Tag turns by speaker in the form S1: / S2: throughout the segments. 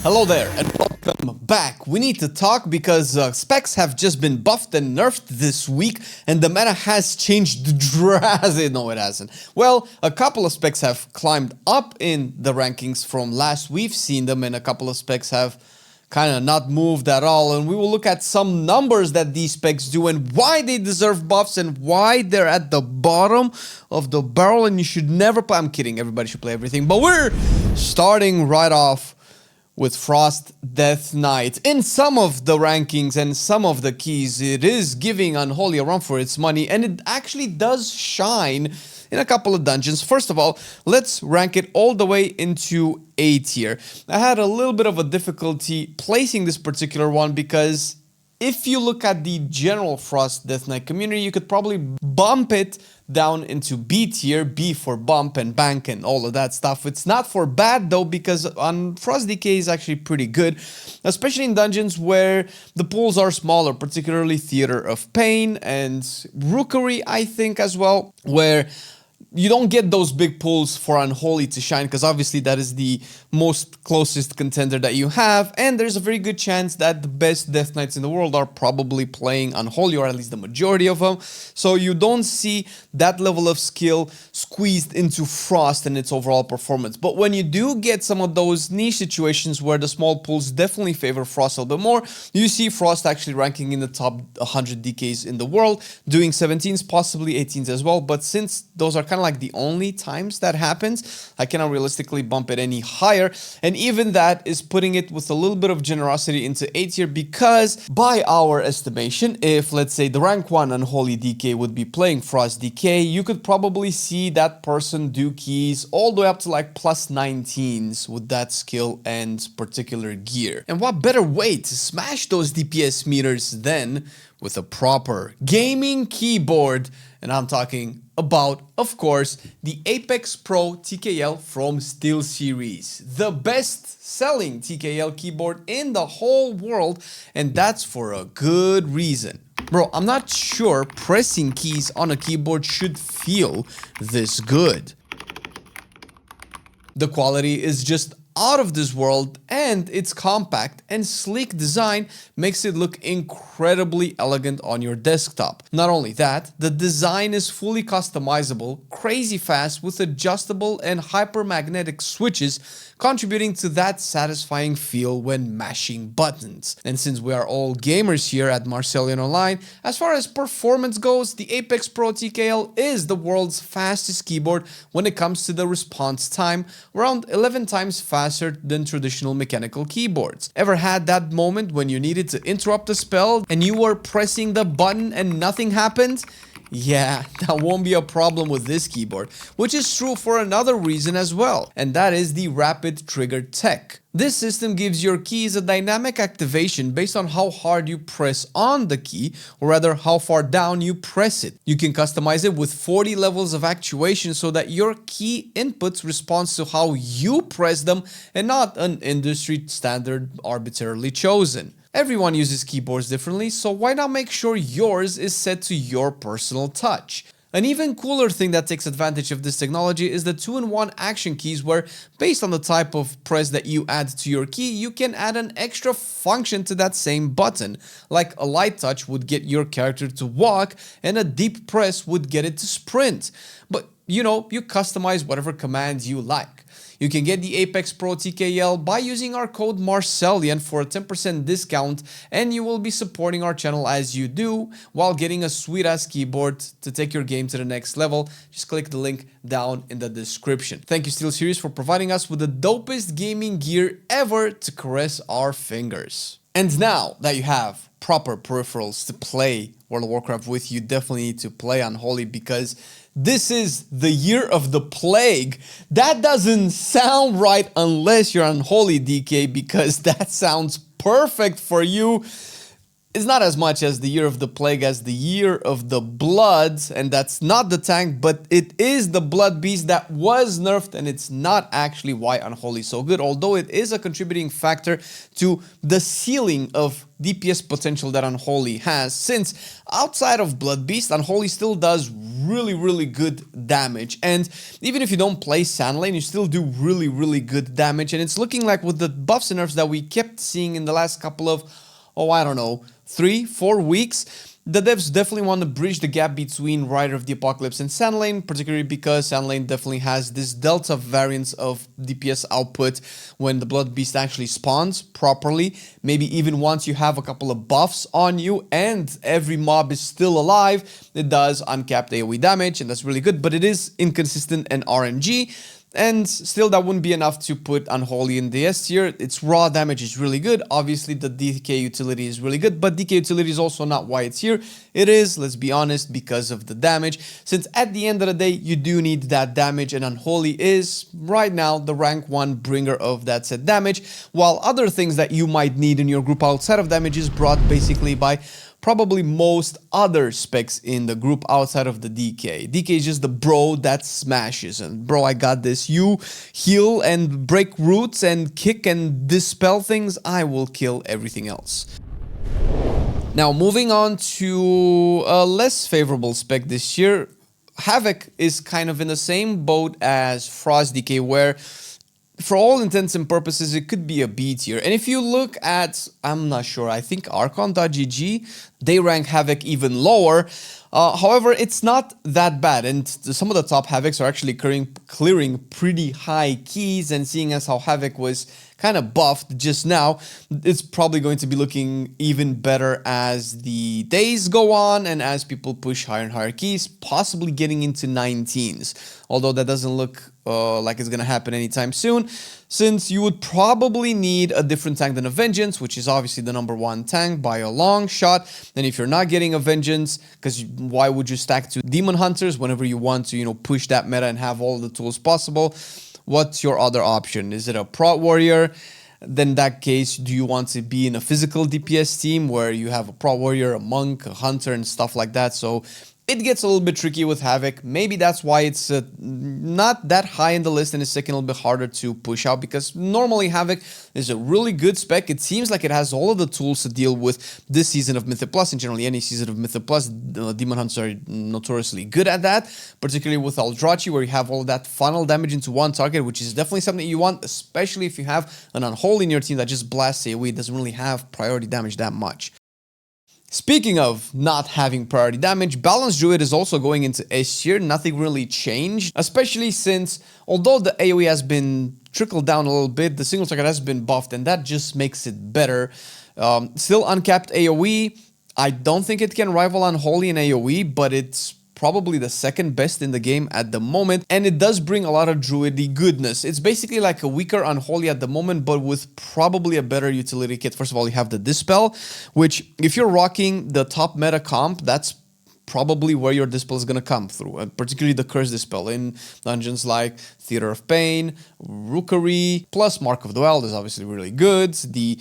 S1: Hello there and welcome back. We need to talk because specs have just been buffed and nerfed this week and the meta has changed drastically. No, it hasn't. Well, a couple of specs have climbed up in the rankings from last we've seen them, and a couple of specs have kind of not moved at all, and we will look at some numbers that these specs do and why they deserve buffs and why they're at the bottom of the barrel and you should never play. I'm kidding, everybody should play everything, but we're starting right off with Frost Death Knight. In some of the rankings and some of the keys, it is giving Unholy a run for its money, and it actually does shine in a couple of dungeons. First of all, let's rank it all the way into A tier. I had a little bit of a difficulty placing this particular one because if you look at the general Frost Death Knight community, you could probably bump it down into B tier, B for bump and bank and all of that stuff. It's not for bad though, because on Frost DK is actually pretty good, especially in dungeons where the pools are smaller, particularly Theater of Pain and Rookery, I think, as well, where you don't get those big pulls for Unholy to shine, because obviously that is the most closest contender that you have, and there's a very good chance that the best Death Knights in the world are probably playing Unholy, or at least the majority of them, so you don't see that level of skill squeezed into Frost and its overall performance. But when you do get some of those niche situations where the small pools definitely favor Frost a little bit more, you see Frost actually ranking in the top 100 DKs in the world, doing 17s, possibly 18s as well, but since those are kind of like the only times that happens, I cannot realistically bump it any higher, and even that is putting it with a little bit of generosity into A tier, because by our estimation, if let's say the rank 1 Unholy DK would be playing Frost DK, you could probably see that person do keys all the way up to like plus 19s with that skill and particular gear. And what better way to smash those DPS meters than with a proper gaming keyboard? And I'm talking about, of course, the Apex Pro TKL from SteelSeries, the best-selling TKL keyboard in the whole world, and that's for a good reason. Bro, I'm not sure pressing keys on a keyboard should feel this good. The quality is just out of this world, and its compact and sleek design makes it look incredibly elegant on your desktop. Not only that, the design is fully customizable, crazy fast with adjustable and hypermagnetic switches, contributing to that satisfying feel when mashing buttons. And since we are all gamers here at Marcelian Online, as far as performance goes, the Apex Pro TKL is the world's fastest keyboard when it comes to the response time, around 11 times faster than traditional mechanical keyboards. Ever had that moment when you needed to interrupt a spell and you were pressing the button and nothing happened? Yeah, that won't be a problem with this keyboard, which is true for another reason as well, and that is the rapid trigger tech. This system gives your keys a dynamic activation based on how hard you press on the key, or rather how far down you press it. You can customize it with 40 levels of actuation so that your key inputs respond to how you press them and not an industry standard arbitrarily chosen. Everyone uses keyboards differently, so why not make sure yours is set to your personal touch? An even cooler thing that takes advantage of this technology is the 2-in-1 action keys, where based on the type of press that you add to your key, you can add an extra function to that same button. Like a light touch would get your character to walk and a deep press would get it to sprint. But you know, you customize whatever commands you like. You can get the Apex Pro TKL by using our code Marcelian for a 10% discount, and you will be supporting our channel as you do while getting a sweet ass keyboard to take your game to the next level. Just click the link down in the description. Thank you SteelSeries for providing us with the dopest gaming gear ever to caress our fingers. And now that you have proper peripherals to play World of Warcraft with, you definitely need to play Unholy, because this is the year of the plague. That doesn't sound right unless you're Unholy DK, because that sounds perfect for you. It's not as much as the Year of the Plague as the Year of the Blood, and that's not the tank, but it is the Blood Beast that was nerfed, and it's not actually why Unholy is so good, although it is a contributing factor to the ceiling of DPS potential that Unholy has, since outside of Blood Beast, Unholy still does really good damage, and even if you don't play Sand Lane, you still do really good damage, and it's looking like with the buffs and nerfs that we kept seeing in the last couple of, I don't know, 3-4 weeks, the devs definitely want to bridge the gap between Rider of the Apocalypse and Sand Lane, particularly because Sand Lane definitely has this delta variance of DPS output when the Blood Beast actually spawns properly. Maybe even once you have a couple of buffs on you and every mob is still alive, it does uncapped AoE damage, and that's really good, but it is inconsistent and RNG. And still, that wouldn't be enough to put Unholy in the S tier. Its raw damage is really good. Obviously, the DK utility is really good, but DK utility is also not why it's here. It is, let's be honest, because of the damage. Since at the end of the day, you do need that damage, and Unholy is, right now, the rank 1 bringer of that said damage, while other things that you might need in your group outside of damage is brought basically by probably most other specs in the group outside of the DK. DK is just the bro that smashes, and bro, I got this. You heal and break roots and kick and dispel things, I will kill everything else. Now, moving on to a less favorable spec this year, Havoc is kind of in the same boat as Frost DK, where for all intents and purposes, it could be a B tier. And if you look at, I'm not sure, I think Archon.gg, they rank Havoc even lower. However, it's not that bad, and some of the top Havocs are actually clearing pretty high keys, and seeing as how Havoc was kind of buffed just now, it's probably going to be looking even better as the days go on and as people push higher and higher keys, possibly getting into 19s. Although that doesn't look like it's going to happen anytime soon, since you would probably need a different tank than a Vengeance, which is obviously the #1 tank by a long shot. And if you're not getting a Vengeance, because why would you stack 2 Demon Hunters whenever you want to, push that meta and have all the tools possible? What's your other option? Is it a Prot Warrior? Then in that case, do you want to be in a physical DPS team where you have a Prot Warrior, a Monk, a Hunter, and stuff like that? So it gets a little bit tricky with Havoc. Maybe that's why it's not that high in the list and it's taking a little bit harder to push out, because normally Havoc is a really good spec. It seems like it has all of the tools to deal with this season of Mythic Plus, and generally any season of Mythic Plus, Demon Hunters are notoriously good at that, particularly with Eldrachi, where you have all of that funnel damage into one target, which is definitely something you want, especially if you have an Unholy in your team that just blasts AoE. It doesn't really have priority damage that much. Speaking of not having priority damage, Balanced Druid is also going into S tier. Nothing really changed, especially since, although the AoE has been trickled down a little bit, the single target has been buffed, and that just makes it better. Still uncapped AoE. I don't think it can rival Unholy in AoE, but it's probably the second best in the game at the moment, and it does bring a lot of druidy goodness. It's basically like a weaker Unholy at the moment, but with probably a better utility kit. First of all, you have the Dispel, which if you're rocking the top meta comp, that's probably where your Dispel is going to come through, and particularly the Curse Dispel in dungeons like Theater of Pain, Rookery, plus Mark of the Wild is obviously really good. The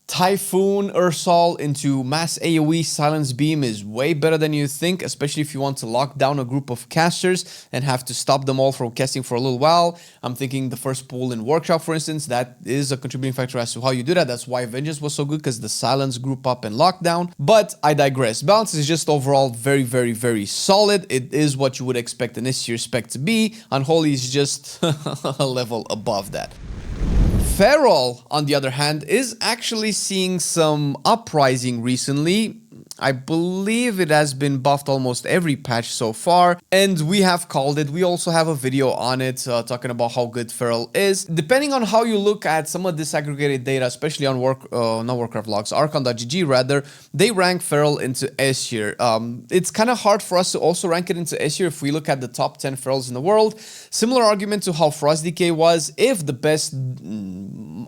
S1: Typhoon Ursol into mass AoE Silence Beam is way better than you think, especially if you want to lock down a group of casters and have to stop them all from casting for a little while. I'm thinking the first pool in Workshop, for instance, that is a contributing factor as to how you do that. That's why Vengeance was so good, because the Silence group up and lockdown. But I digress. Balance is just overall very solid. It is what you would expect an S tier spec to be. Unholy is just a level above that. Feral, on the other hand, is actually seeing some uprising recently. I believe it has been buffed almost every patch so far, and we have called it. We also have a video on it talking about how good Feral is. Depending on how you look at some of this aggregated data, especially on not Warcraft logs, Archon.gg rather, they rank Feral into S tier. It's kind of hard for us to also rank it into S tier if we look at the top 10 Ferals in the world. Similar argument to how Frost DK was. If the best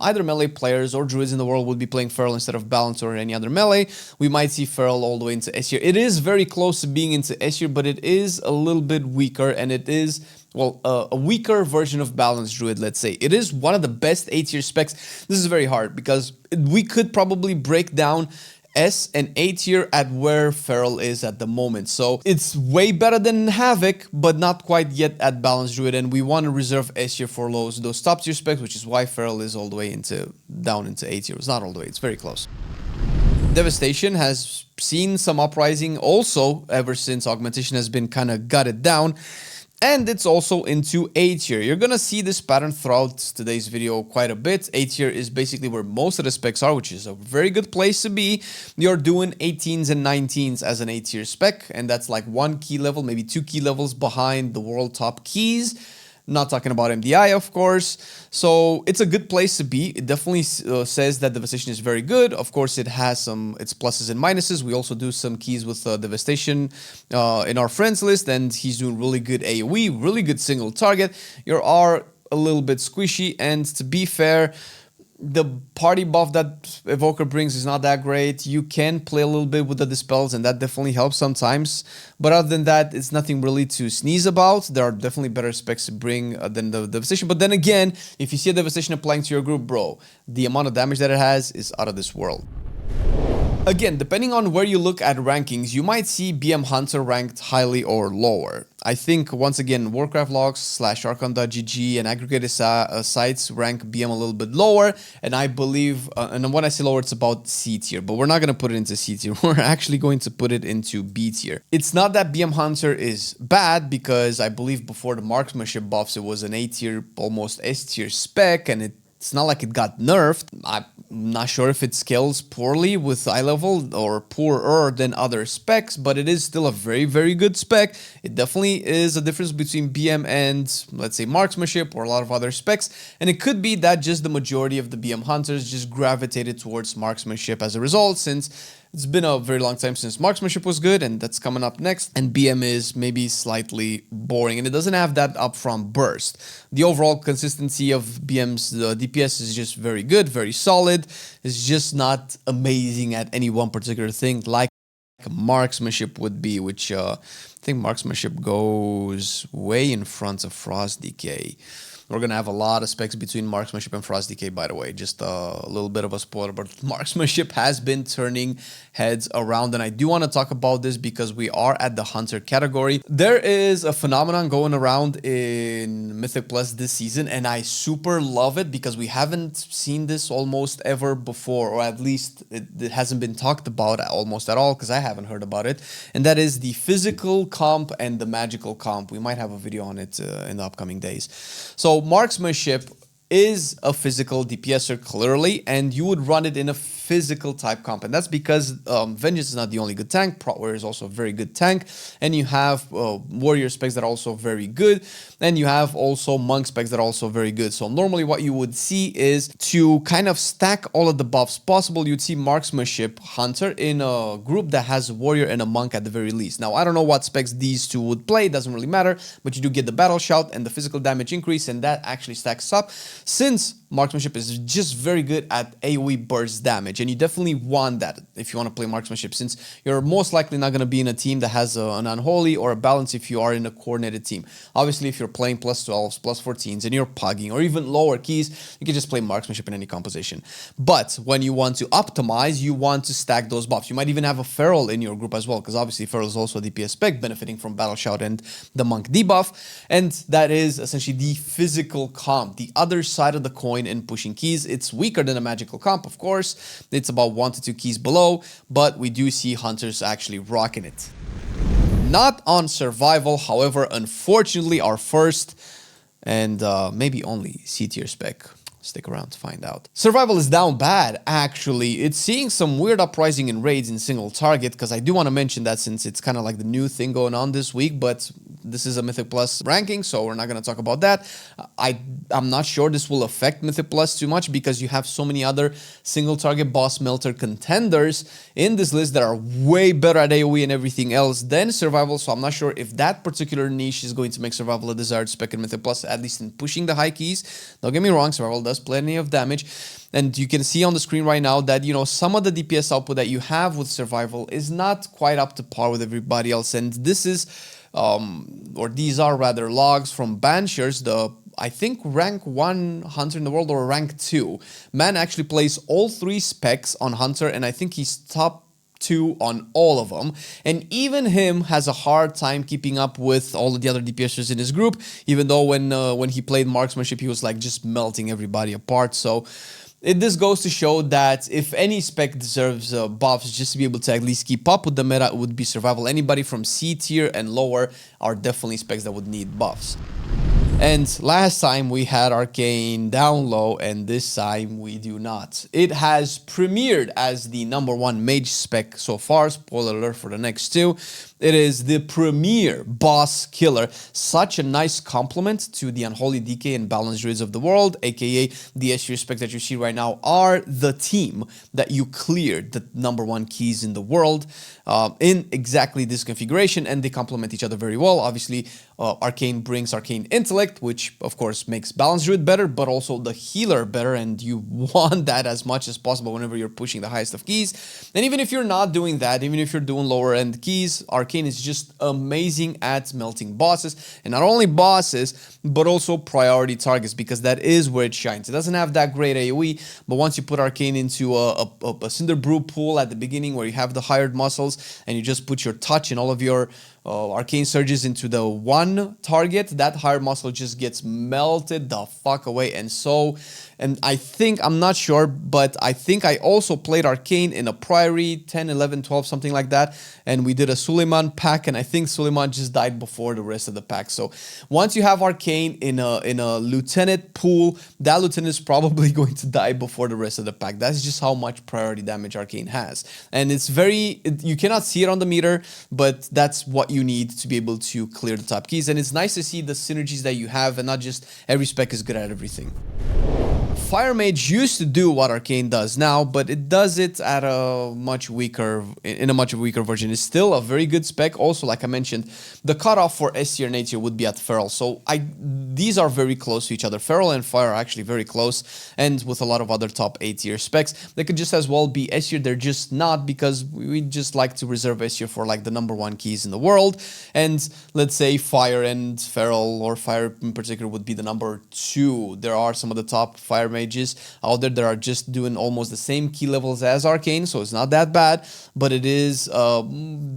S1: either melee players or druids in the world would be playing Feral instead of Balance or any other melee, we might see Feral all the way into S tier. It is very close to being into S tier, but it is a little bit weaker, and it is, well, a weaker version of Balanced Druid, let's say. It is one of the best A tier specs. This is very hard because we could probably break down S and A tier at where Feral is at the moment. So it's way better than Havoc, but not quite yet at balanced Druid, and we want to reserve S tier for those top tier specs, which is why Feral is all the way down into A tier. It's not all the way, it's very close. Devastation has seen some uprising also ever since Augmentation has been kind of gutted down. And it's also into A tier. You're gonna see this pattern throughout today's video quite a bit. A tier is basically where most of the specs are, which is a very good place to be. You're doing 18s and 19s as an A tier spec, and that's like 1 key level, maybe 2 key levels behind the world top keys. Not talking about MDI, of course. So it's a good place to be. It definitely says that Devastation is very good. Of course, it has its pluses and minuses. We also do some keys with Devastation in our friends list, and he's doing really good AoE, really good single target. You are a little bit squishy, and to be fair, the party buff that Evoker brings is not that great. You can play a little bit with the dispels, and that definitely helps sometimes. But other than that, it's nothing really to sneeze about. There are definitely better specs to bring than the Devastation. But then again, if you see a Devastation applying to your group, bro, the amount of damage that it has is out of this world. Again, depending on where you look at rankings, you might see BM Hunter ranked highly or lower. I think, once again, Warcraft logs / Arcane.gg and aggregated sites rank BM a little bit lower, and I believe, and when I say lower, it's about C tier, but we're not going to put it into C tier. We're actually going to put it into B tier. It's not that BM Hunter is bad, because I believe before the marksmanship buffs, it was an A tier, almost S tier spec, and it's not like it got nerfed. I'm not sure if it scales poorly with eye level or poorer than other specs, but it is still a very, very good spec. It definitely is a difference between BM and, let's say, marksmanship or a lot of other specs. And it could be that just the majority of the BM hunters just gravitated towards marksmanship as a result, since it's been a very long time since marksmanship was good, and that's coming up next. And BM is maybe slightly boring, and it doesn't have that upfront burst. The overall consistency of BM's DPS is just very good, very solid. It's just not amazing at any one particular thing like marksmanship would be, which I think marksmanship goes way in front of Frost DK. We're going to have a lot of specs between marksmanship and Frost DK, by the way. Just a little bit of a spoiler, but marksmanship has been turning heads around, and I do want to talk about this because we are at the hunter category. There is a phenomenon going around in Mythic Plus this season, and I super love it because we haven't seen this almost ever before, or at least it hasn't been talked about almost at all, because I haven't heard about it, and that is the physical comp and the magical comp. We might have a video on it in the upcoming days. So marksmanship is a physical DPSer clearly, and you would run it in a physical type comp, and that's because Vengeance is not the only good tank. Prot Warrior is also a very good tank, and you have Warrior specs that are also very good, and you have also Monk specs that are also very good. So normally what you would see is, to kind of stack all of the buffs possible, you'd see Marksmanship Hunter in a group that has a Warrior and a Monk at the very least. Now, I don't know what specs these two would play, it doesn't really matter, but you do get the Battle Shout and the physical damage increase, and that actually stacks up, since Marksmanship is just very good at AoE burst damage, and you definitely want that if you want to play Marksmanship, since you're most likely not going to be in a team that has an Unholy or a Balance if you are in a coordinated team. Obviously, if you're playing plus 12s, plus 14s, and you're pugging, or even lower keys, you can just play Marksmanship in any composition. But when you want to optimize, you want to stack those buffs. You might even have a Feral in your group as well, because obviously Feral is also a DPS spec, benefiting from Battle Shout and the Monk debuff, and that is essentially the physical comp, the other side of the coin in pushing keys. It's weaker than a magical comp, of course. It's about 1 to 2 keys below, but we do see hunters actually rocking it. Not on survival, however, unfortunately, our first and maybe only C tier spec. Stick around to find out. Survival is down bad, actually. It's seeing some weird uprising in raids in single target, because I do want to mention that, since it's kind of like the new thing going on this week, but this is a Mythic Plus ranking, so we're not going to talk about that. I'm not sure this will affect Mythic Plus too much, because you have so many other single target boss melter contenders in this list that are way better at AoE and everything else than survival, so I'm not sure if that particular niche is going to make survival a desired spec in Mythic Plus, at least in pushing the high keys. Don't get me wrong, survival does plenty of damage, and you can see on the screen right now that, you know, some of the DPS output that you have with survival is not quite up to par with everybody else, and this is or these are rather logs from Banshers, the I think rank 1 hunter in the world, or rank 2. Man actually plays all 3 specs on hunter, and I think he's top 2 on all of them, and even him has a hard time keeping up with all of the other DPSers in his group, even though when he played marksmanship he was like just melting everybody apart. So this goes to show that if any spec deserves buffs just to be able to at least keep up with the meta, it would be survival. Anybody from C tier and lower are definitely specs that would need buffs. And last time we had Arcane down low, and this time we do not. It has premiered as the #1 mage spec so far. Spoiler alert for the next 2. It is the premier boss killer. Such a nice compliment to the Unholy DK and Balanced Druids of the world, aka the S tier specs that you see right now are the team that you cleared the #1 keys in the world in exactly this configuration, and they complement each other very well. Obviously, Arcane brings Arcane Intellect, which of course makes Balanced Druid better, but also the healer better, and you want that as much as possible whenever you're pushing the highest of keys. And even if you're not doing that, even if you're doing lower end keys, Arcane is just amazing at melting bosses, and not only bosses, but also priority targets, because that is where it shines. It doesn't have that great AoE, but once you put Arcane into a Cinder Brew pool at the beginning where you have the hired muscles, and you just put your touch and all of your Arcane surges into the one target, that higher muscle just gets melted the fuck away. And I think, I'm not sure, but I think I also played Arcane in a Priory 10, 11, 12, something like that, and we did a Suleiman pack, and I think Suleiman just died before the rest of the pack. So once you have Arcane in a Lieutenant pool, that Lieutenant is probably going to die before the rest of the pack. That's just how much priority damage Arcane has, and it's you cannot see it on the meter, but that's what you need to be able to clear the top keys. And it's nice to see the synergies that you have, and not just every spec is good at everything. Fire Mage used to do what Arcane does now, but it does it at a much weaker version. It's still a very good spec. Also, like I mentioned, the cutoff for S tier and A tier would be at Feral. So these are very close to each other. Feral and Fire are actually very close, and with a lot of other top A tier specs, they could just as well be S tier. They're just not, because we just like to reserve S tier for like the #1 keys in the world. And let's say Fire and Feral, or Fire in particular, would be the #2. There are some of the top Fire Mages out there that are just doing almost the same key levels as Arcane, so it's not that bad, but it is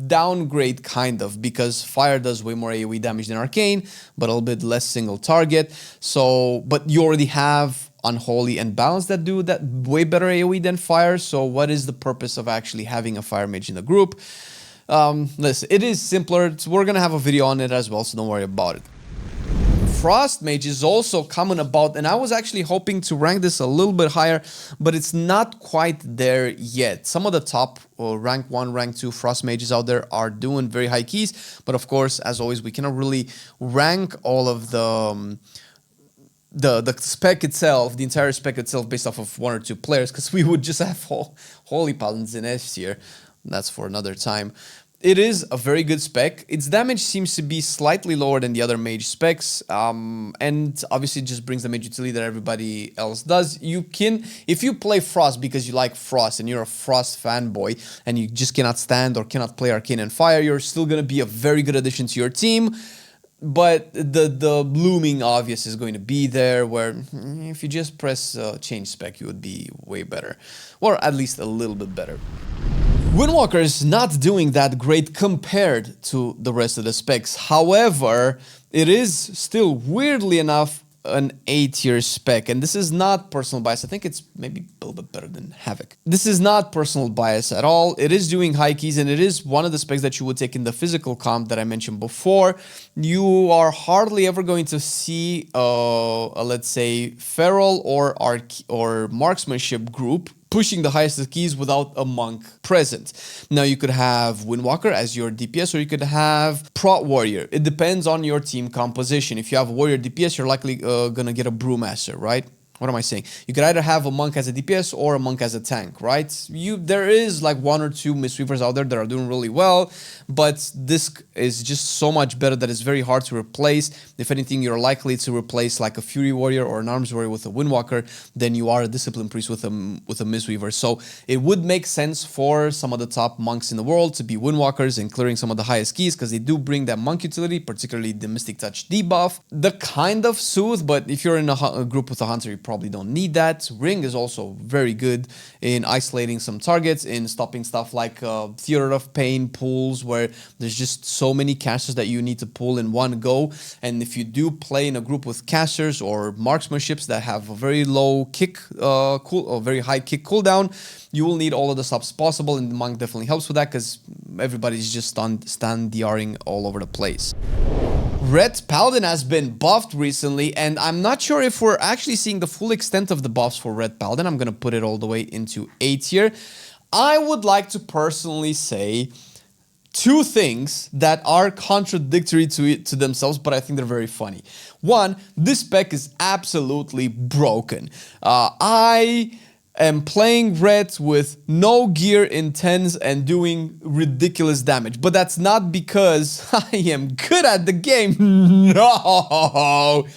S1: downgrade kind of, because Fire does way more AoE damage than Arcane, but a little bit less single target. So, but you already have Unholy and Balance that do that way better AoE than Fire, so what is the purpose of actually having a Fire Mage in the group? Listen, it is simpler. We're gonna have a video on it as well, so don't worry about it. Frost Mage is also coming about, and I was actually hoping to rank this a little bit higher, but it's not quite there yet. Some of the top rank 1, rank 2 Frost Mages out there are doing very high keys, but of course, as always, we cannot really rank all of the spec itself, the entire spec itself, based off of 1 or 2 players, because we would just have Holy Paladins in S tier. That's for another time. It is a very good spec. Its damage seems to be slightly lower than the other mage specs, and obviously it just brings the mage utility that everybody else does. You can, if you play Frost because you like Frost and you're a Frost fanboy and you just cannot stand or cannot play Arcane and Fire, you're still going to be a very good addition to your team. But the blooming obvious is going to be there, where if you just press change spec, you would be way better, or at least a little bit better. Windwalker is not doing that great compared to the rest of the specs. However, it is still, weirdly enough, an A tier spec, and this is not personal bias. I think it's maybe a little bit better than Havoc. This is not personal bias at all. It is doing high keys, and it is one of the specs that you would take in the physical comp that I mentioned before. You are hardly ever going to see let's say Feral or Marksmanship group pushing the highest of keys without a monk present. Now you could have Windwalker as your DPS, or you could have Prot Warrior. It depends on your team composition. If you have a Warrior DPS, you're likely gonna get a Brewmaster, right? What am I saying? You could either have a monk as a DPS or a monk as a tank, right? There is like 1 or 2 Mistweavers out there that are doing really well, but this is just so much better that it's very hard to replace. If anything, you're likely to replace like a Fury Warrior or an Arms Warrior with a Windwalker than you are a Discipline Priest with a Mistweaver. So it would make sense for some of the top monks in the world to be Windwalkers and clearing some of the highest keys, because they do bring that monk utility, particularly the Mystic Touch debuff. The kind of soothe, but if you're in a group with a Hunter, you probably don't need that. Ring is also very good in isolating some targets, in stopping stuff like Theater of Pain pulls, where there's just so many casters that you need to pull in one go. And if you do play in a group with casters or marksmanships that have a very low kick very high kick cooldown, you will need all of the stops possible, and the Monk definitely helps with that because everybody's just stand DRing all over the place. Ret Paladin has been buffed recently, and I'm not sure if we're actually seeing the full extent of the buffs for Ret Paladin. I'm going to put it all the way into A tier. I would like to personally say two things that are contradictory to themselves, but I think they're very funny. One, this spec is absolutely broken. I am playing Ret with no gear in 10s and doing ridiculous damage. But that's not because I am good at the game. No!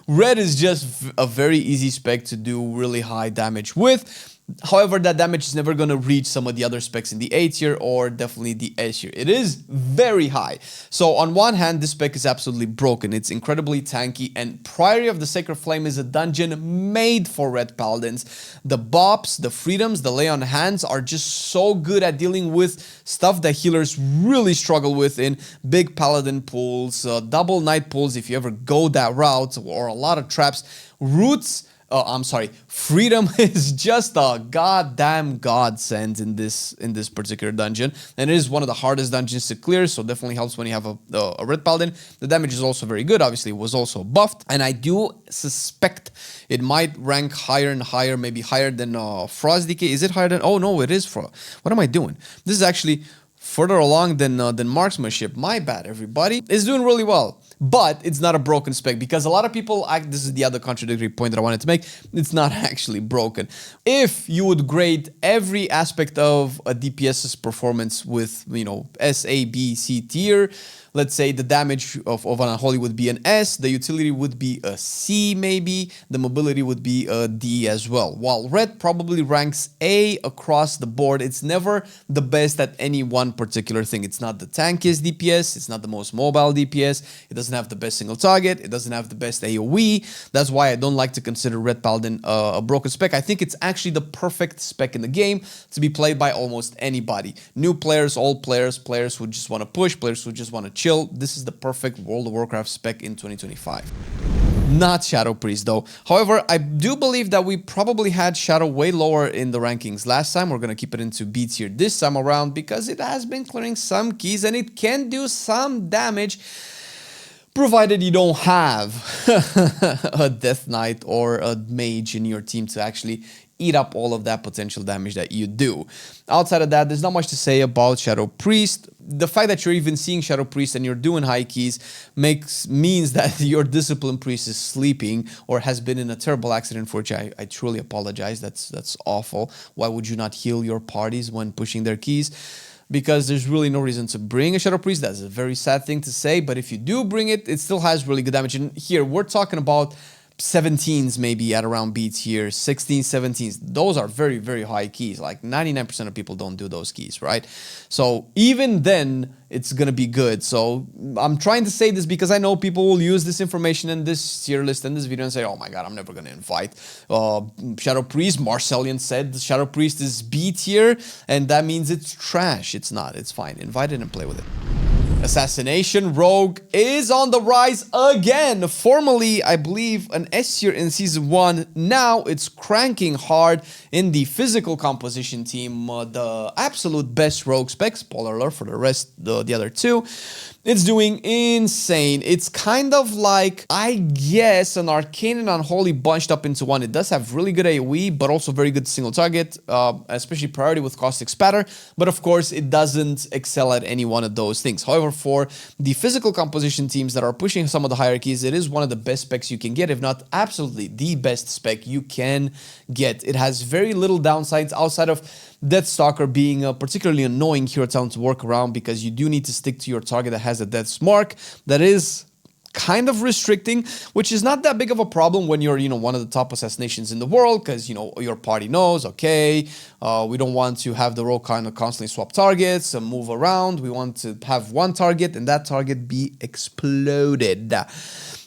S1: Ret is just a very easy spec to do really high damage with. However, that damage is never going to reach some of the other specs in the A tier or definitely the S tier. It is very high. So on one hand, this spec is absolutely broken. It's incredibly tanky, and Priory of the Sacred Flame is a dungeon made for Ret Paladins. The bops, the freedoms, the lay on hands are just so good at dealing with stuff that healers really struggle with in big paladin pools, double knight pools if you ever go that route, or a lot of traps. Roots, Freedom is just a goddamn godsend in this particular dungeon, and it is one of the hardest dungeons to clear, so definitely helps when you have a Ret Paladin. The damage is also very good. Obviously, it was also buffed, and I do suspect it might rank higher and higher, maybe higher than Frost DK. Is it higher than? Oh no, it is Frost. What am I doing? This is actually further along than marksmanship. My bad, everybody. It's doing really well. But it's not a broken spec, because a lot of people this is the other contradictory point that I wanted to make. It's not actually broken. If you would grade every aspect of a DPS's performance with, S, A, B, C tier, let's say the damage of an Unholy would be an S, the utility would be a C maybe, the mobility would be a D as well. While Ret probably ranks A across the board, it's never the best at any one particular thing. It's not the tankiest DPS, it's not the most mobile DPS, it doesn't have the best single target, it doesn't have the best AoE. That's why I don't like to consider Ret Paladin a broken spec. I think it's actually the perfect spec in the game to be played by almost anybody. New players, old players, players who just want to push, players who just want to chill. This is the perfect World of Warcraft spec in 2025. Not Shadow Priest though. However, I do believe that we probably had Shadow way lower in the rankings last time. We're going to keep it into B tier this time around because it has been clearing some keys and it can do some damage, provided you don't have a Death Knight or a Mage in your team to actually eat up all of that potential damage that you do. Outside of that, there's not much to say about Shadow Priest. The fact that you're even seeing Shadow Priest and you're doing high keys means that your Discipline Priest is sleeping or has been in a terrible accident, for which I truly apologize. That's awful. Why would you not heal your parties when pushing their keys? Because there's really no reason to bring a Shadow Priest. That's a very sad thing to say, but if you do bring it, it still has really good damage. And here, we're talking about 17s maybe at around B tier, 16s, 17s. Those are very, very high keys. Like 99% of people don't do those keys, right? So even then, it's going to be good. So I'm trying to say this because I know people will use this information in this tier list and this video and say, oh my god, I'm never going to invite Shadow Priest. Marcelian said the Shadow Priest is B tier, and that means it's trash. It's not. It's fine. Invite it and play with it. Assassination Rogue is on the rise again. Formerly, I believe, an S tier in Season 1. Now it's cranking hard in the physical composition team. The absolute best Rogue spec. Spoiler alert for the rest, the other two. It's doing insane. It's kind of like, I guess, an Arcane and Unholy bunched up into one. It does have really good AoE, but also very good single target, especially priority with Caustic Spatter. But of course, it doesn't excel at any one of those things. However, for the physical composition teams that are pushing some of the hierarchies, it is one of the best specs you can get, if not absolutely the best spec you can get. It has very little downsides outside of Deathstalker being a particularly annoying hero talent to work around, because you do need to stick to your target that has a Death's Mark. That is kind of restricting, which is not that big of a problem when you're, one of the top assassinations in the world, because, your party knows, okay, we don't want to have the rogue kind of constantly swap targets and move around. We want to have one target and that target be exploded.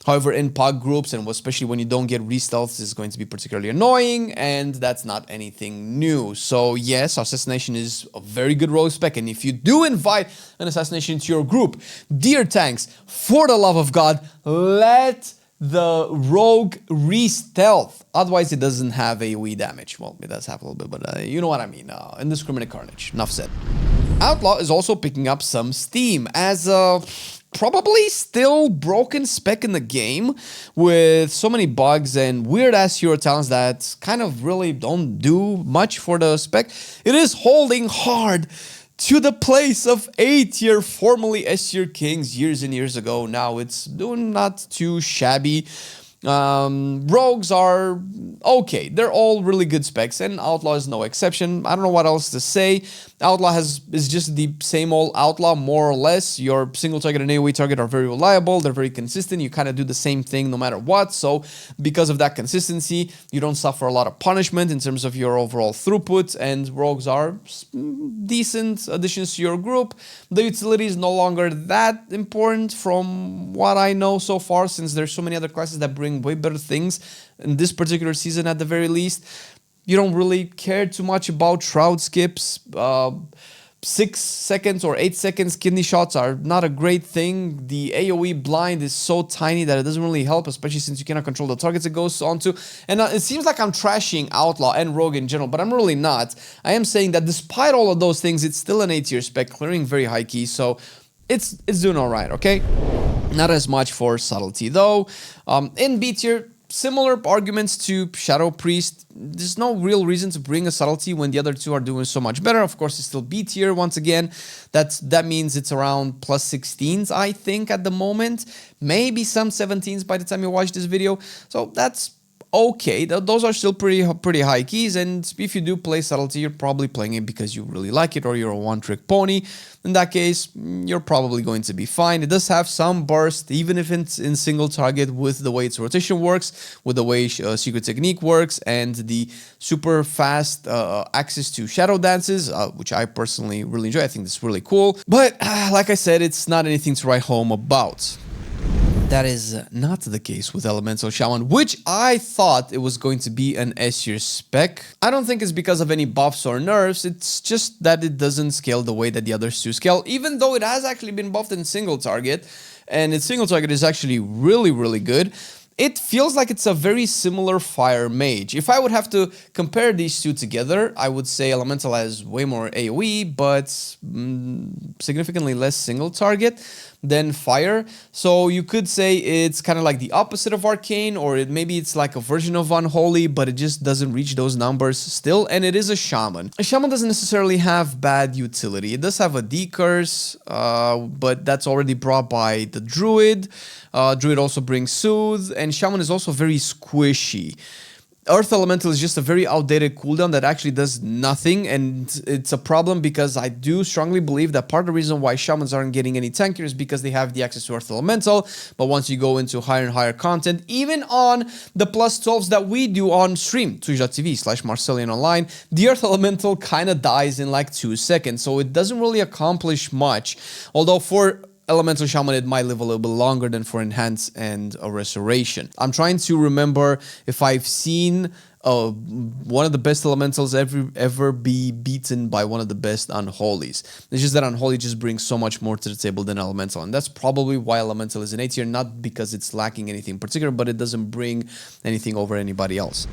S1: However, in POG groups, and especially when you don't get re-stealths, is going to be particularly annoying, and that's not anything new. So yes, Assassination is a very good rogue spec, and if you do invite an Assassination into your group, dear tanks, for the love of God, let the rogue re-stealth. Otherwise, it doesn't have AoE damage. Well, it does have a little bit, but you know what I mean. Indiscriminate carnage. Enough said. Outlaw is also picking up some steam as a probably still broken spec in the game with so many bugs and weird-ass hero talents that kind of really don't do much for the spec. It is holding hard to the place of A tier, formerly S tier kings years and years ago. Now it's doing not too shabby. Rogues are okay. They're all really good specs, and Outlaw is no exception. I don't know what else to say. Outlaw is just the same old Outlaw, more or less. Your single target and AoE target are very reliable. They're very consistent. You kind of do the same thing no matter what. So because of that consistency, you don't suffer a lot of punishment in terms of your overall throughput, and rogues are decent additions to your group. The utility is no longer that important from what I know so far, since there's so many other classes that bring way better things in this particular season at the very least. You don't really care too much about shroud skips. 6 seconds or 8 seconds kidney shots are not a great thing. The AoE blind is so tiny that it doesn't really help, especially since you cannot control the targets it goes onto. And it seems like I'm trashing Outlaw and Rogue in general, but I'm really not. I am saying that despite all of those things, it's still an A tier spec, clearing very high keys, so it's doing alright, okay? Not as much for subtlety though. In B tier, similar arguments to Shadow Priest. There's no real reason to bring a subtlety when the other two are doing so much better. Of course, it's still B tier once again. That means it's around plus 16s, I think, at the moment. Maybe some 17s by the time you watch this video. So that's okay. Those are still pretty high keys, and if you do play subtlety, you're probably playing it because you really like it or you're a one-trick pony. In that case, you're probably going to be fine. It does have some burst, even if it's in single target, with the way its rotation works, with the way Secret Technique works, and the super fast access to shadow dances, which I personally really enjoy. I think this is really cool. But like I said, it's not anything to write home about. That is not the case with Elemental Shaman, which I thought it was going to be an S tier spec. I don't think it's because of any buffs or nerfs, it's just that it doesn't scale the way that the others two scale, even though it has actually been buffed in single target, and its single target is actually really good. It feels like it's a very similar Fire Mage. If I would have to compare these two together, I would say Elemental has way more AoE, but significantly less single target than Fire. So you could say it's kind of like the opposite of Arcane, or maybe it's like a version of Unholy, but it just doesn't reach those numbers still, and it is a Shaman. A Shaman doesn't necessarily have bad utility. It does have a D-Curse, but that's already brought by the Druid. Druid also brings Soothe, and Shaman is also very squishy. Earth Elemental is just a very outdated cooldown that actually does nothing, and it's a problem because I do strongly believe that part of the reason why Shamans aren't getting any tankier is because they have the access to Earth Elemental, but once you go into higher and higher content, even on the plus 12s that we do on stream, twitch.tv/Marcelian online, the Earth Elemental kind of dies in like 2 seconds, so it doesn't really accomplish much, although for Elemental Shaman, it might live a little bit longer than for Enhance and a Restoration. I'm trying to remember if I've seen one of the best Elementals ever be beaten by one of the best Unholies. It's just that Unholy just brings so much more to the table than Elemental, and that's probably why Elemental is an A tier, not because it's lacking anything particular, but it doesn't bring anything over anybody else.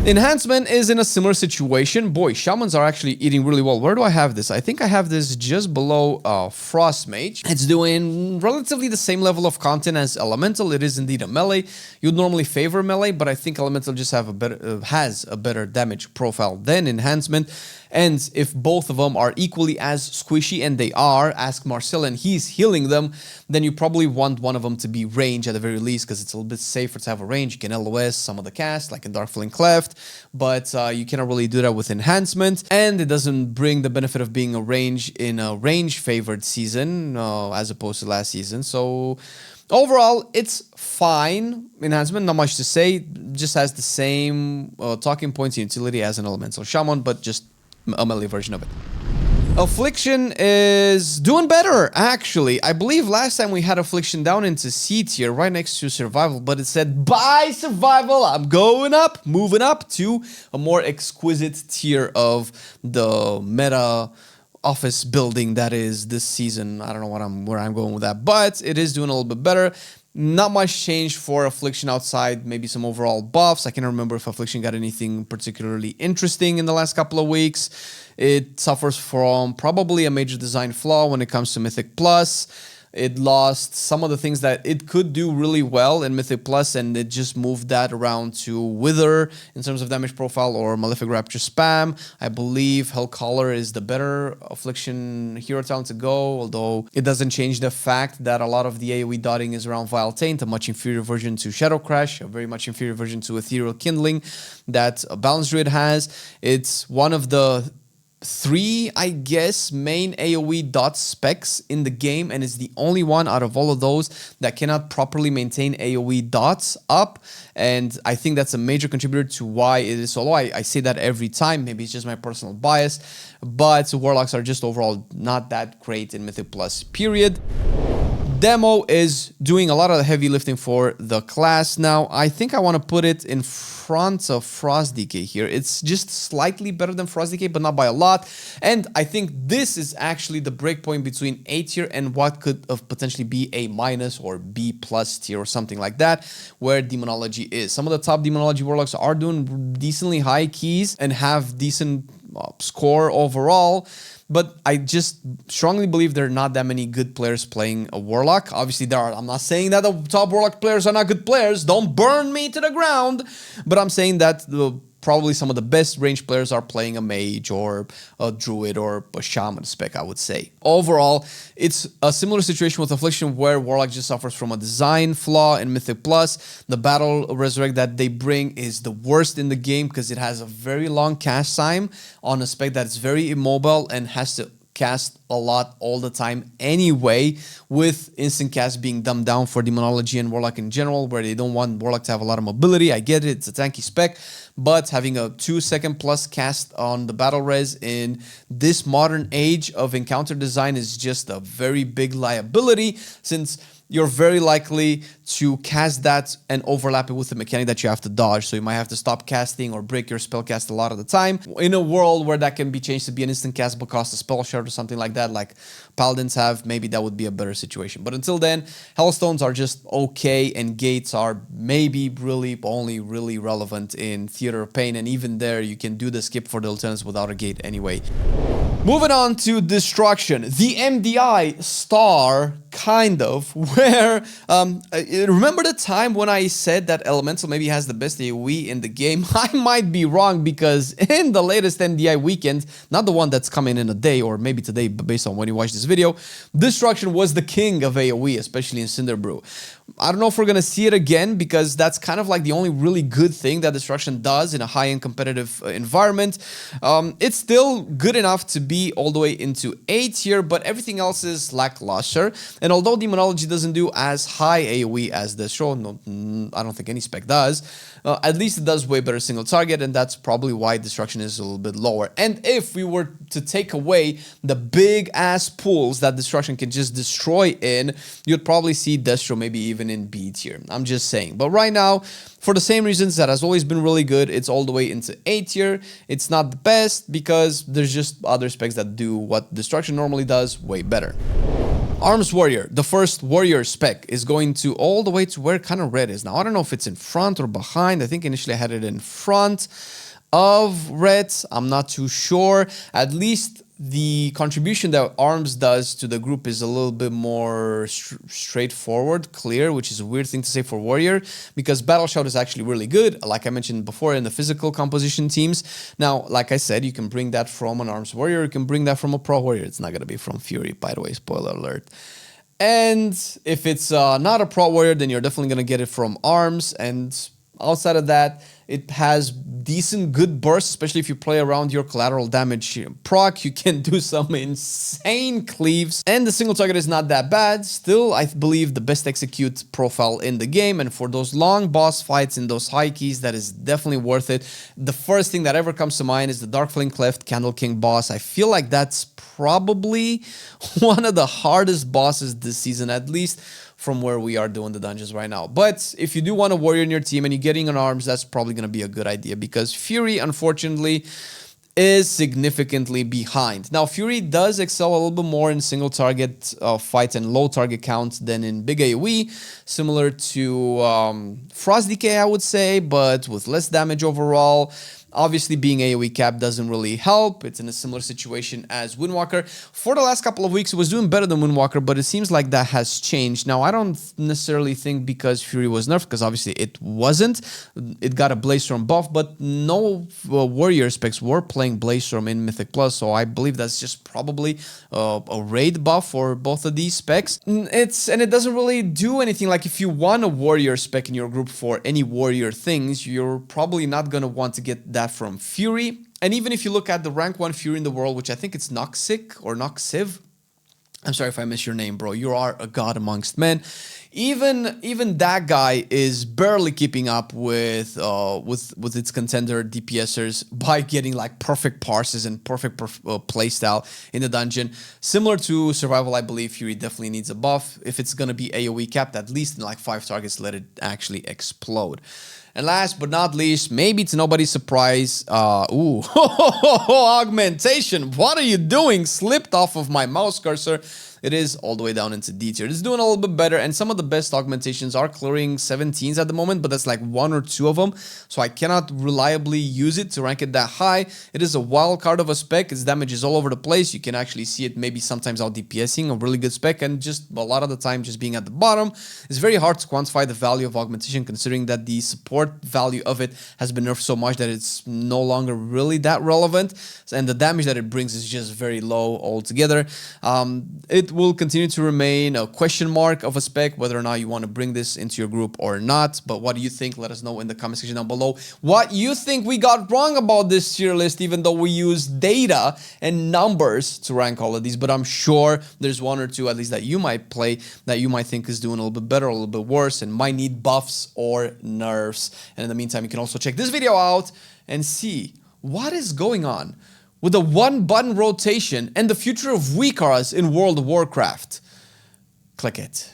S1: Enhancement is in a similar situation. Boy, Shamans are actually eating really well. Where do I have this? I think I have this just below Frost Mage. It's doing relatively the same level of content as Elemental. It is indeed a melee. You'd normally favor melee, but I think Elemental just has a better damage profile than Enhancement. And if both of them are equally as squishy, and they are, ask Marcel, and he's healing them, then you probably want one of them to be range at the very least, because it's a little bit safer to have a range. You can LOS some of the cast, like in Darkflame Cleft, but you cannot really do that with Enhancement, and it doesn't bring the benefit of being a range in a range-favored season, as opposed to last season. So overall, it's fine. Enhancement, not much to say, just has the same talking points and utility as an Elemental Shaman, but just a melee version of it. Affliction is doing better, actually. I believe last time we had Affliction down into C tier, right next to Survival, but it said, bye Survival, I'm going up, moving up to a more exquisite tier of the meta office building that is this season. I don't know where I'm going with that, but it is doing a little bit better. Not much change for Affliction outside maybe some overall buffs. I can't remember if Affliction got anything particularly interesting in the last couple of weeks. It suffers from probably a major design flaw when it comes to Mythic Plus. It lost some of the things that it could do really well in Mythic Plus, and it just moved that around to Wither in terms of damage profile or Malefic Rapture spam. I believe Hellcaller is the better Affliction hero talent to go, although it doesn't change the fact that a lot of the AoE dotting is around Vile Taint, a much inferior version to Shadow Crash, a very much inferior version to Ethereal Kindling that a Balanced Druid has. It's one of the 3, I guess, main AoE dot specs in the game, and is the only one out of all of those that cannot properly maintain AoE dots up, and I think that's a major contributor to why it is so low. I say that every time, maybe it's just my personal bias, but Warlocks are just overall not that great in Mythic Plus, period. Demo is doing a lot of the heavy lifting for the class now. I think I want to put it in front of Frost DK here. It's just slightly better than Frost DK, but not by a lot. And I think this is actually the breakpoint between A tier and what could potentially be A- or B+ tier or something like that, where Demonology is. Some of the top Demonology Warlocks are doing decently high keys and have decent score overall. But I just strongly believe there are not that many good players playing a Warlock. Obviously, there are. I'm not saying that the top Warlock players are not good players. Don't burn me to the ground. But I'm saying that probably some of the best range players are playing a Mage or a Druid or a Shaman spec, I would say. Overall, it's a similar situation with Affliction where Warlock just suffers from a design flaw in Mythic Plus. The Battle Resurrect that they bring is the worst in the game because it has a very long cast time on a spec that's very immobile and has to cast a lot all the time anyway, with instant cast being dumbed down for Demonology and Warlock in general, where they don't want Warlock to have a lot of mobility. I get it, it's a tanky spec, but having a 2-second plus cast on the battle res in this modern age of encounter design is just a very big liability, since you're very likely to cast that and overlap it with the mechanic that you have to dodge. So you might have to stop casting or break your spell cast a lot of the time. In a world where that can be changed to be an instant cast but cost a spell shard or something like that, like Paladins have, maybe that would be a better situation. But until then, Hellstones are just okay, and Gates are maybe really only really relevant in Theater of Pain, and even there you can do the skip for the alternatives without a gate anyway. Moving on to Destruction, the MDI star, kind of, where, remember the time when I said that Elemental maybe has the best AoE in the game? I might be wrong, because in the latest MDI weekend, not the one that's coming in a day, or maybe today, based on when you watch this video, Destruction was the king of AoE, especially in Cinderbrew. I don't know if we're going to see it again, because that's kind of like the only really good thing that Destruction does in a high-end competitive environment. It's still good enough to be all the way into A tier, but everything else is lackluster. And although Demonology doesn't do as high AoE as Destro, no, I don't think any spec does, at least it does way better single target, and that's probably why Destruction is a little bit lower. And if we were to take away the big-ass pools that Destruction can just destroy in, you'd probably see Destro maybe even in B tier. I'm just saying. But right now, for the same reasons that has always been really good, it's all the way into A tier. It's not the best because there's just other specs that do what Destruction normally does way better. Arms Warrior, the first Warrior spec, is going to all the way to where kind of Red is. Now, I don't know if it's in front or behind. I think initially I had it in front of Red. I'm not too sure. At least the contribution that Arms does to the group is a little bit more straightforward, clear, which is a weird thing to say for Warrior, because Battle Shout is actually really good, like I mentioned before, in the physical composition teams. Now, like I said, you can bring that from an Arms Warrior, you can bring that from a Pro Warrior. It's not going to be from Fury, by the way, spoiler alert. And if it's not a Pro Warrior, then you're definitely going to get it from Arms, and outside of that, It has decent good bursts, especially if you play around your collateral damage proc. You can do some insane cleaves, and the single target is not that bad. Still, I believe the best execute profile in the game, and for those long boss fights in those high keys, that is definitely worth it. The first thing that ever comes to mind is the Dark Flame Cleft Candle King boss. I feel like that's probably one of the hardest bosses this season, at least from where we are doing the dungeons right now. But if you do want a warrior in your team and you're getting on arms, that's probably going to be a good idea, because Fury, unfortunately, is significantly behind. Now, Fury does excel a little bit more in single target fights and low target counts than in big AoE, similar to Frost DK, I would say, but with less damage overall. Obviously, being AoE capped doesn't really help. It's in a similar situation as Windwalker. For the last couple of weeks, it was doing better than Windwalker, but it seems like that has changed. Now, I don't necessarily think because Fury was nerfed, because obviously it wasn't. It got a Blaze Storm buff, but no warrior specs were playing Blaze Storm in Mythic Plus, so I believe that's just probably a raid buff for both of these specs. And it doesn't really do anything. Like, if you want a warrior spec in your group for any warrior things, you're probably not going to want to get that from Fury. And even if you look at the rank 1 Fury in the world, which I think it's Noxic or Noxiv. I'm sorry if I miss your name, bro. You are a god amongst men. Even that guy is barely keeping up with its contender DPSers by getting like perfect parses and perfect playstyle in the dungeon. Similar to Survival, I believe Fury definitely needs a buff. If it's gonna be AoE capped, at least in like 5 targets, let it actually explode. And last but not least, maybe to nobody's surprise, Augmentation, what are you doing? Slipped off of my mouse cursor. It is all the way down into D tier. It's doing a little bit better, and some of the best augmentations are clearing 17s at the moment, but that's like 1 or 2 of them, so I cannot reliably use it to rank it that high. It is a wild card of a spec. Its damage is all over the place. You can actually see it maybe sometimes out DPSing, a really good spec, and just a lot of the time just being at the bottom. It's very hard to quantify the value of augmentation, considering that the support value of it has been nerfed so much that it's no longer really that relevant, and the damage that it brings is just very low altogether. It will continue to remain a question mark of a spec, whether or not you want to bring this into your group or not. But what do you think? Let us know in the comment section down below what you think we got wrong about this tier list, even though we use data and numbers to rank all of these. But I'm sure there's 1 or 2 at least that you might play that you might think is doing a little bit better, a little bit worse, and might need buffs or nerfs. And in the meantime, you can also check this video out and see what is going on with the 1-button rotation and the future of weak cards in World of Warcraft. Click it.